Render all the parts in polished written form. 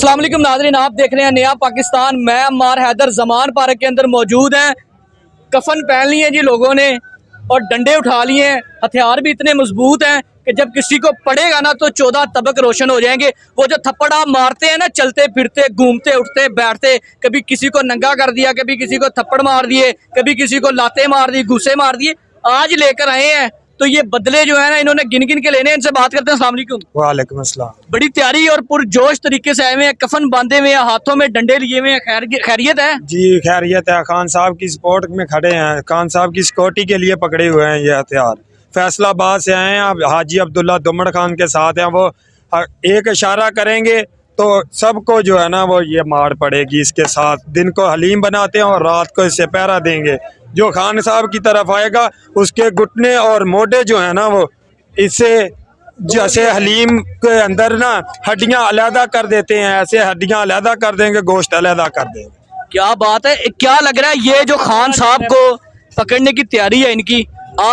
अस्सलाम वालेकुम नाज़रीन, आप देख रहे हैं नया पाकिस्तान। मैं अम्मार हैदर जमान पार्क के अंदर मौजूद हैं। कफन पहन लिए जी लोगों ने और डंडे उठा लिए हैं। हथियार भी इतने मजबूत हैं कि जब किसी को पड़ेगा ना तो 14 तबक रोशन हो जाएंगे। वो जो थप्पड़ आप मारते हैं ना, चलते फिरते घूमते उठते बैठते, कभी किसी को नंगा कर दिया, कभी किसी को थप्पड़ मार दिए, कभी किसी को लाते मार दी, घुसे मार दिए, आज लेकर आए हैं। तो ये बदले जो है ना, इन्होंने गिन गिन के लेने। इनसे बात करते हैं। अस्सलाम वालेकुम। वालेकुम अस्सलाम। बड़ी तैयारी और पुरजोश तरीके से आए हुए हैं, कफन बांधे हुए हैं, हाथों में डंडे लिए हुए हैं। खैरियत है जी खैरियत है। खान साहब की सपोर्ट में खड़े हैं, खान साहब की सिक्योरिटी के लिए पकड़े हुए हैं ये हथियार। फैसलाबाद से आए हैं, अब हाजी अब्दुल्ला दुमड़ खान के साथ हैं। वो एक इशारा करेंगे तो सबको जो है ना वो ये मार पड़ेगी इसके साथ। दिन को हलीम बनाते हैं और रात को इससे पहरा देंगे। जो खान साहब की तरफ आएगा उसके घुटने और मोढे जो है ना वो इससे जैसे हलीम के अंदर ना हड्डियां अलहदा कर देते हैं, ऐसे हड्डियां अलहदा कर देंगे, गोश्त अलहदा कर देंगे। क्या बात है। क्या लग रहा है ये जो खान साहब को पकड़ने की तैयारी है इनकी,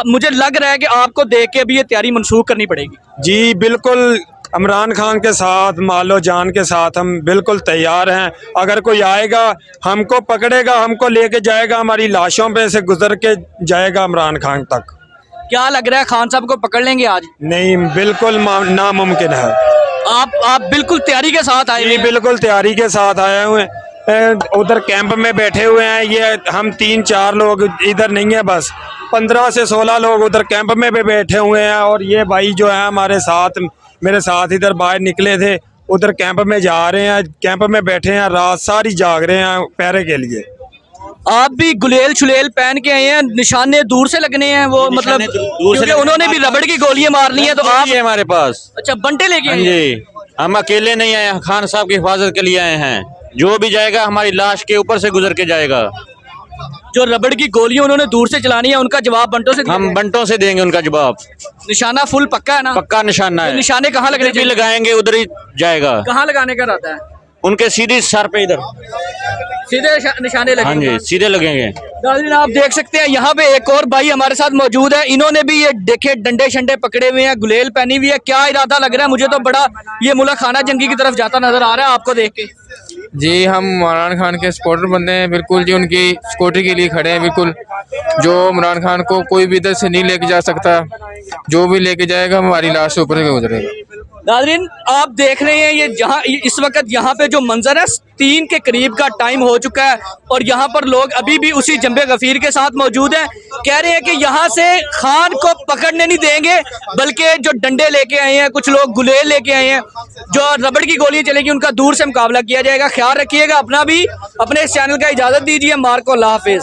मुझे लग रहा है कि आपको देख के अभी ये तैयारी मनसूख करनी पड़ेगी। जी बिल्कुल, इमरान खान के साथ मालो जान के साथ हम बिल्कुल तैयार हैं। अगर कोई आएगा हमको पकड़ेगा, हमको लेके जाएगा, हमारी लाशों पे से गुजर के जाएगा इमरान खान तक। क्या लग रहा है खान साहब को पकड़ लेंगे आज? नहीं, बिल्कुल नामुमकिन है। आप बिल्कुल तैयारी के साथ आए हैं? बिल्कुल तैयारी के साथ आए हुए हैं। उधर कैंप में बैठे हुए हैं। ये हम 3-4 लोग इधर नहीं है, बस 15 से 16 लोग उधर कैंप में भी बैठे हुए हैं। और ये भाई जो है हमारे साथ, मेरे साथ इधर बाहर निकले थे, उधर कैंप में जा रहे हैं, कैंप में बैठे हैं, रात सारी जाग रहे हैं पहरे के लिए। आप भी गुलेल शुलेल पहन के आए हैं, निशाने दूर से लगने हैं वो, मतलब दूर से, उन्होंने भी रबड़ की गोलियां मारनी है तो आप हमारे पास। अच्छा, बंटे लेके आए हैं? जी, हम अकेले नहीं आए, खान साहब की हिफाजत के लिए आए हैं। जो भी जाएगा हमारी लाश के ऊपर से गुजर के जाएगा। जो रबड़ की गोलियां उन्होंने दूर से चलानी है, उनका जवाब बंटों से हम बंटों से देंगे उनका जवाब। निशाना फुल पक्का है ना? पक्का निशाना है। निशाने कहाँ लगने भी लगाएंगे, उधर ही जाएगा। कहाँ लगाने का रहता है? उनके सीधे सर पे, इधर सीधे निशाने लगेंगे। हाँ जी, सीधे लगेंगे। नाज़रीन, आप देख सकते हैं यहाँ पे एक और भाई हमारे साथ मौजूद है। इन्होंने भी ये देखे डंडे शंडे पकड़े हुए हैं, गुलेल पहनी हुई है। क्या इरादा लग रहा है? मुझे तो बड़ा ये मुल्क खाना जंगी की तरफ जाता नजर आ रहा है आपको देख के। जी, हम इमरान खान के सपोर्टर बनते हैं, बिल्कुल जी, उनकी सिक्योरिटी के लिए खड़े हैं। बिल्कुल, जो इमरान खान को कोई भी इधर से नहीं लेके जा सकता, जो भी लेके जाएगा हमारी लाश से ऊपर से गुजरेगा। नाज़रीन, आप देख रहे हैं ये जहाँ इस वक्त यहाँ पे जो मंजर है, 3 के करीब का टाइम हो चुका है और यहाँ पर लोग अभी भी उसी जंबे गफीर के साथ मौजूद हैं। कह रहे हैं कि यहाँ से खान को पकड़ने नहीं देंगे, बल्कि जो डंडे लेके आए हैं, कुछ लोग गुलेल लेके आए हैं, जो रबड़ की गोलियां चलेगी उनका दूर से मुकाबला किया जाएगा। ख्याल रखिएगा अपना भी, अपने इस चैनल का। इजाजत दीजिए। मार्को, अल्लाह हाफिज।